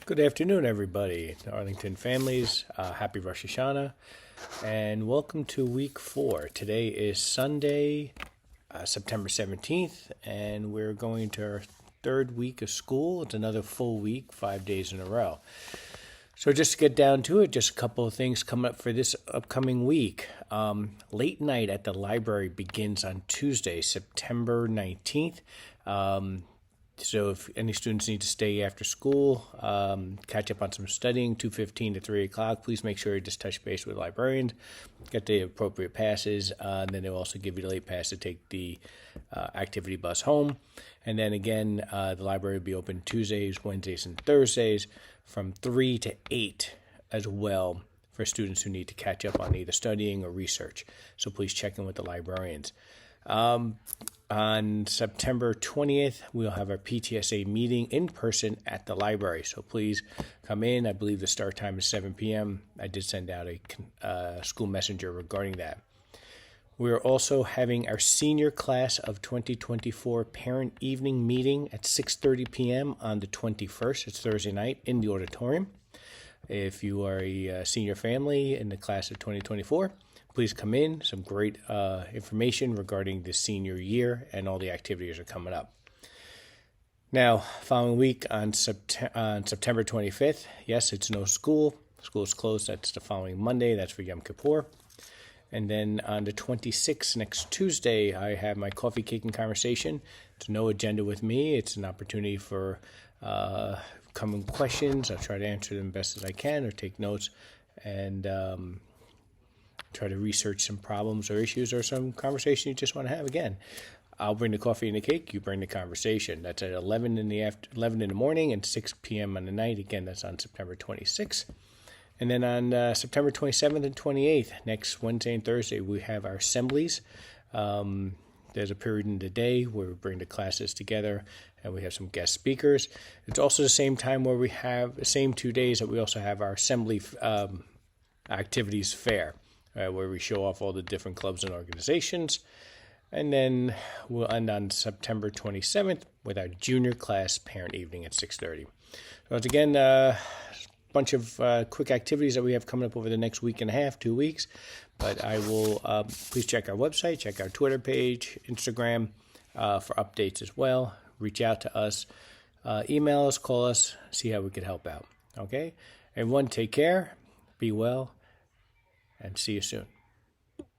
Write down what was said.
Good afternoon, everybody. Arlington families, happy Rosh Hashanah, and welcome to week 4. Today is Sunday, September 17th, and we're going to our third week of school. It's another full week, 5 days in a row. So just to get down to it, just a couple of things coming up for this upcoming week. Late night at the library begins on Tuesday, September 19th. So if any students need to stay after school, catch up on some studying, 2:15 to 3 o'clock, please make sure you just touch base with librarians, get the appropriate passes, and then they'll also give you the late pass to take the activity bus home. And then again, the library will be open Tuesdays, Wednesdays, and Thursdays from 3 to 8 as well for students who need to catch up on either studying or research. So please check in with the librarians. On September 20th, we'll have our PTSA meeting in person at the library. So please come in. I believe the start time is 7 p.m. I did send out a school messenger regarding that. We're also having our senior class of 2024 parent evening meeting at 6:30 p.m. on the 21st. It's Thursday night in the auditorium. If you are a senior family in the class of 2024, please come in. Some great information regarding the senior year and all the activities are coming up. Now, following week on September 25th, yes, it's no school. School is closed. That's the following Monday. That's for Yom Kippur. And then on the 26th, next Tuesday, I have my coffee, cake, and conversation. It's no agenda with me. It's an opportunity for common questions. I'll try to answer them best as I can or take notes and try to research some problems or issues or some conversation you just want to have. Again, I'll bring the coffee and the cake. You bring the conversation. That's at 11 in the morning and 6 p.m. on the night. Again, that's on September 26th. And then on September 27th and 28th, next Wednesday and Thursday, we have our assemblies. There's a period in the day where we bring the classes together and we have some guest speakers. It's also the same time where we have the same 2 days that we also have our assembly activities fair, where we show off all the different clubs and organizations. And then we'll end on September 27th with our junior class parent evening at 6:30. So it's again a bunch of quick activities that we have coming up over the next week and a half, 2 weeks. But I will please check our website, check our Twitter page, Instagram for updates as well. Reach out to us, email us, call us, see how we could help out. Okay? Everyone, take care, be well, and see you soon.